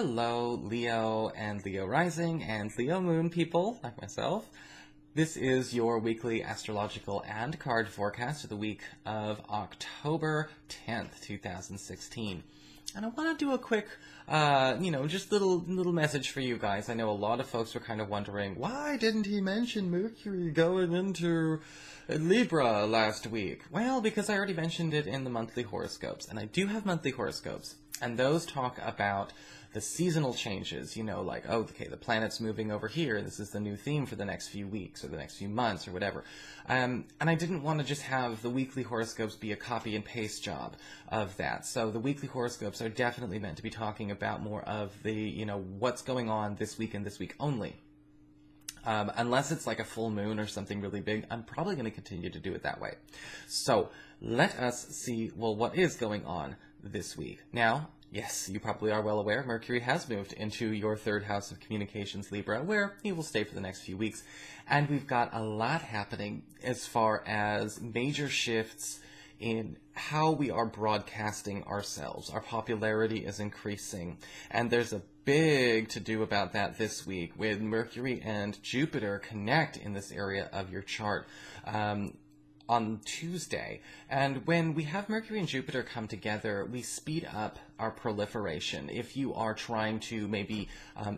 Hello, Leo and Leo Rising and Leo Moon people like myself. This is your weekly astrological and card forecast for the week of October 10th, 2016. And I want to do a quick, just little message for you guys. I know a lot of folks were kind of wondering, why didn't he mention Mercury going into Libra last week? Well, because I already mentioned it in the monthly horoscopes, and I do have monthly horoscopes, and those talk about the seasonal changes, like, oh, okay, the planet's moving over here, this is the new theme for the next few weeks or the next few months or whatever. And I didn't want to just have the weekly horoscopes be a copy and paste job of that. So the weekly horoscopes are definitely meant to be talking about more of the, what's going on this week and this week only. Unless it's like a full moon or something really big, I'm probably going to continue to do it that way. So let us see, well, what is going on this week. Now, yes, you probably are well aware, Mercury has moved into your third house of communications, Libra, where he will stay for the next few weeks. And we've got a lot happening as far as major shifts in how we are broadcasting ourselves. Our popularity is increasing, and there's a big to-do about that this week with Mercury and Jupiter connect in this area of your chart on Tuesday. And when we have Mercury and Jupiter come together, we speed up our proliferation. If you are trying to maybe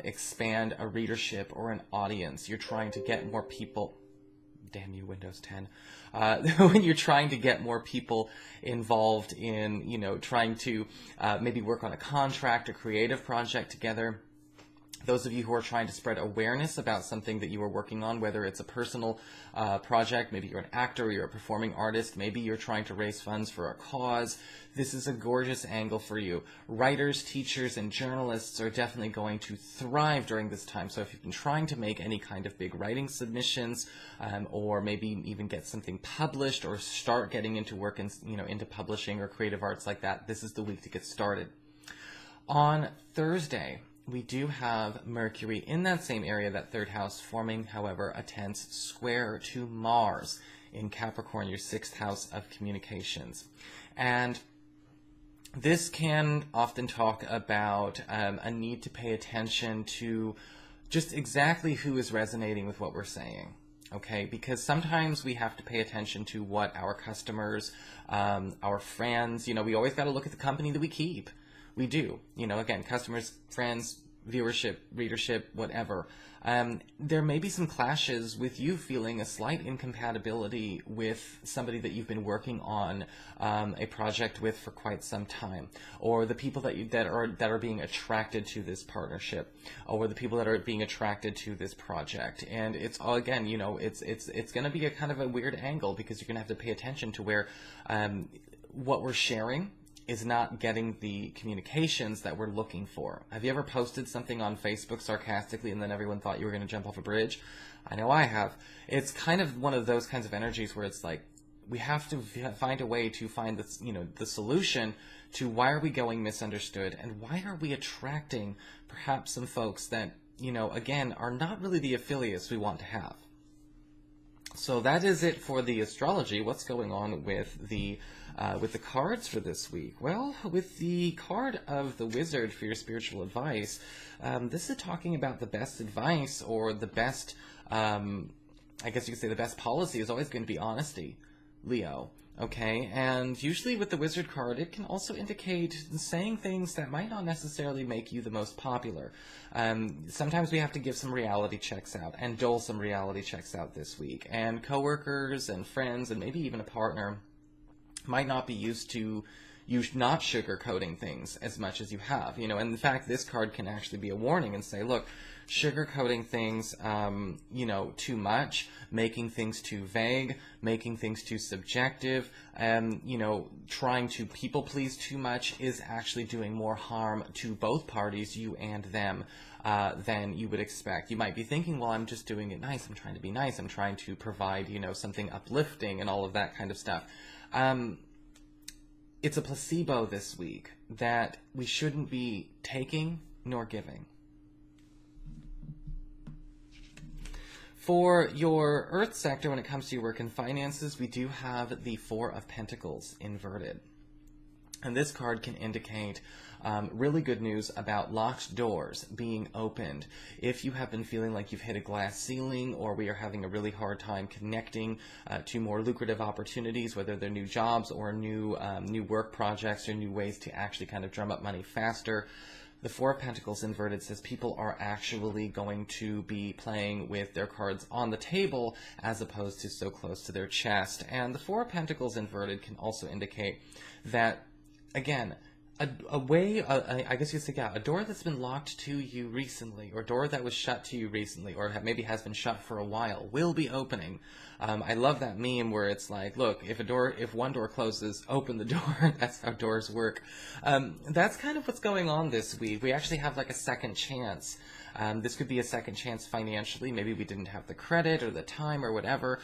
expand a readership or an audience, you're trying to get more people, damn you, Windows 10, when you're trying to get more people involved in, trying to maybe work on a contract or creative project together. Those of you who are trying to spread awareness about something that you are working on, whether it's a personal project, maybe you're an actor or you're a performing artist, maybe you're trying to raise funds for a cause, this is a gorgeous angle for you. Writers, teachers, and journalists are definitely going to thrive during this time. So if you've been trying to make any kind of big writing submissions, or maybe even get something published or start getting into work in, into publishing or creative arts like that, this is the week to get started. On Thursday, we do have Mercury in that same area, that third house, forming, however, a tense square to Mars in Capricorn, your sixth house of communications. And this can often talk about a need to pay attention to just exactly who is resonating with what we're saying. Okay, because sometimes we have to pay attention to what our customers, our friends, we always got to look at the company that we keep. We do, again, customers, friends, viewership, readership, whatever. There may be some clashes with you feeling a slight incompatibility with somebody that you've been working on a project with for quite some time, or the people that are being attracted to this partnership, or the people that are being attracted to this project. And it's all, again, it's going to be a kind of a weird angle, because you're going to have to pay attention to where what we're sharing is not getting the communications that we're looking for. Have you ever posted something on Facebook sarcastically and then everyone thought you were going to jump off a bridge? I know I have. It's kind of one of those kinds of energies where it's like, we have to find a way to find this, the solution to why are we going misunderstood, and why are we attracting perhaps some folks that, again, are not really the affiliates we want to have. So that is it for the astrology. What's going on with the cards for this week? Well, with the card of the Wizard for your spiritual advice, this is talking about the best advice, or the best, I guess you could say the best policy is always going to be honesty, Leo. Okay, and usually with the Wizard card, it can also indicate saying things that might not necessarily make you the most popular. Sometimes we have to give some reality checks out, and dole some reality checks out this week. And coworkers and friends, and maybe even a partner, might not be used to you not sugarcoating things as much as you have. And in fact, this card can actually be a warning and say, look, sugarcoating things, too much, making things too vague, making things too subjective, trying to people please too much is actually doing more harm to both parties, you and them, than you would expect. You might be thinking, well, I'm just doing it nice, I'm trying to be nice, I'm trying to provide, something uplifting and all of that kind of stuff. It's a placebo this week that we shouldn't be taking nor giving. For your Earth sector, when it comes to your work and finances, we do have the Four of Pentacles inverted. And this card can indicate really good news about locked doors being opened. If you have been feeling like you've hit a glass ceiling, or we are having a really hard time connecting to more lucrative opportunities, whether they're new jobs or new work projects or new ways to actually kind of drum up money faster, the Four of Pentacles inverted says people are actually going to be playing with their cards on the table as opposed to so close to their chest. And the Four of Pentacles inverted can also indicate that, again, I guess you could say, yeah, a door that's been locked to you recently, or a door that was shut to you recently, or maybe has been shut for a while, will be opening. I love that meme where it's like, look, if one door closes, open the door. That's how doors work. That's kind of what's going on this week. We actually have like a second chance. This could be a second chance financially. Maybe we didn't have the credit or the time or whatever.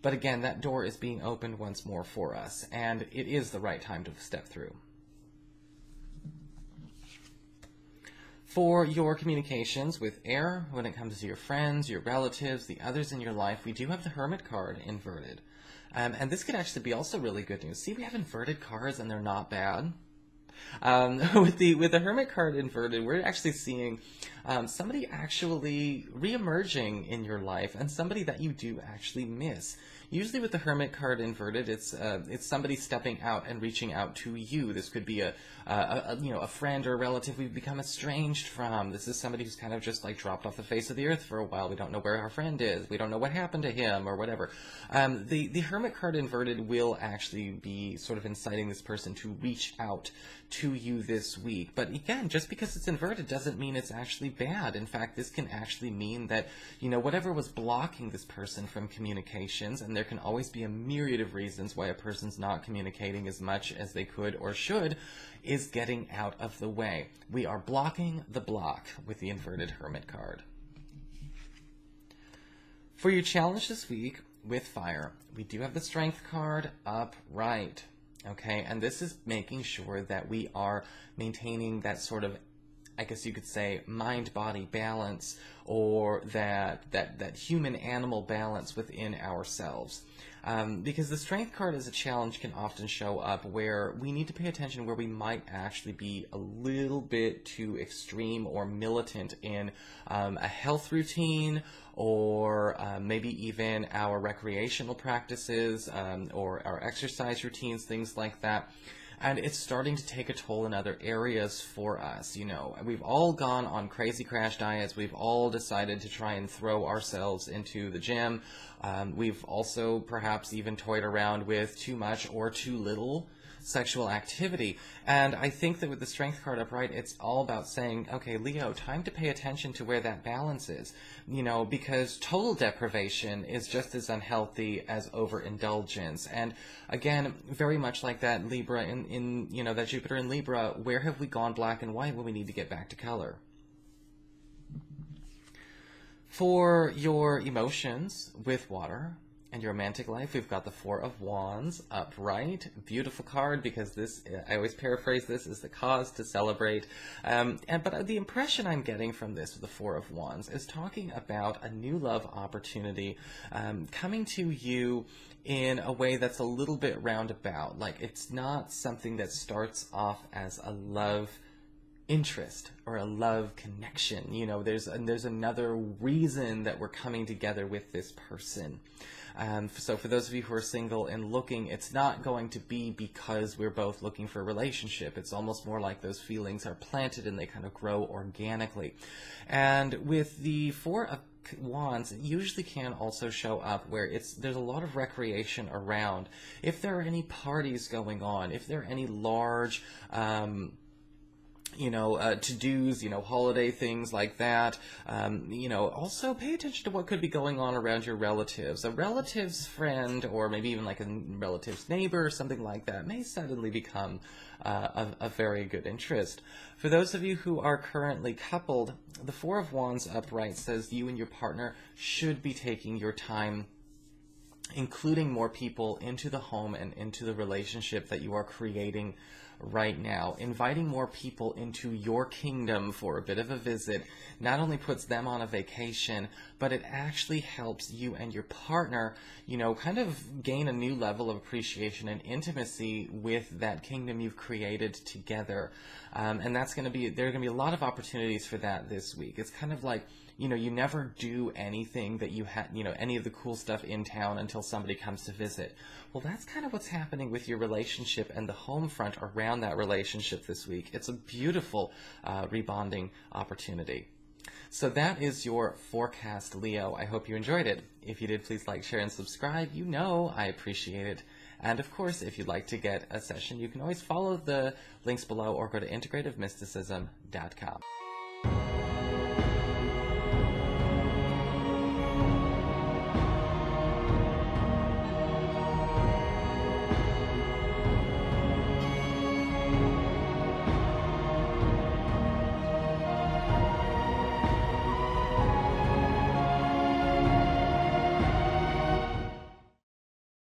But again, that door is being opened once more for us, and it is the right time to step through. For your communications with air, when it comes to your friends, your relatives, the others in your life, we do have the Hermit card inverted. And this could actually be also really good news. See, we have inverted cards and they're not bad. With the Hermit card inverted, we're actually seeing somebody actually re-emerging in your life, and somebody that you do actually miss. Usually with the Hermit card inverted, it's somebody stepping out and reaching out to you. This could be a friend or a relative we've become estranged from. This is somebody who's kind of just like dropped off the face of the earth for a while. We don't know where our friend is. We don't know what happened to him or whatever. The Hermit card inverted will actually be sort of inciting this person to reach out to you this week. But again, just because it's inverted doesn't mean it's actually bad. In fact, this can actually mean that, whatever was blocking this person from communications, and there can always be a myriad of reasons why a person's not communicating as much as they could or should, is getting out of the way. We are blocking the block with the inverted Hermit card. For your challenge this week with fire, we do have the Strength card upright. Okay, and this is making sure that we are maintaining that sort of, I guess you could say, mind-body balance, or that human-animal balance within ourselves. Because the Strength card as a challenge can often show up where we need to pay attention, where we might actually be a little bit too extreme or militant in a health routine, or maybe even our recreational practices, or our exercise routines, things like that. And it's starting to take a toll in other areas for us. We've all gone on crazy crash diets. We've all decided to try and throw ourselves into the gym. We've also perhaps even toyed around with too much or too little sexual activity. And I think that with the Strength card upright, it's all about saying, okay, Leo, time to pay attention to where that balance is, because total deprivation is just as unhealthy as overindulgence. And again, very much like that Libra in that Jupiter in Libra, where have we gone black and white when we need to get back to color? For your emotions with water and your romantic life, we've got the Four of Wands upright. Beautiful card, because this, I always paraphrase this, is the cause to celebrate. But the impression I'm getting from this with the Four of Wands is talking about a new love opportunity coming to you in a way that's a little bit roundabout. Like, it's not something that starts off as a love interest or a love connection. There's another reason that we're coming together with this person. So for those of you who are single and looking, it's not going to be because we're both looking for a relationship. It's almost more like those feelings are planted and they kind of grow organically. And with the Four of Wands, it usually can also show up where there's a lot of recreation around. If there are any parties going on, if there are any large to-dos, holiday things like that. Also pay attention to what could be going on around your relatives. A relative's friend, or maybe even like a relative's neighbor or something like that, may suddenly become a very good interest. For those of you who are currently coupled, the Four of Wands upright says you and your partner should be taking your time including more people into the home and into the relationship that you are creating right now. Inviting more people into your kingdom for a bit of a visit not only puts them on a vacation, but it actually helps you and your partner, kind of gain a new level of appreciation and intimacy with that kingdom you've created together. And there are going to be a lot of opportunities for that this week. It's kind of like, you never do anything that any of the cool stuff in town until somebody comes to visit. Well, that's kind of what's happening with your relationship and the home front around that relationship this week. It's a beautiful rebonding opportunity. So that is your forecast, Leo. I hope you enjoyed it. If you did, please like, share, and subscribe. I appreciate it. And of course, if you'd like to get a session, you can always follow the links below or go to integrativemysticism.com.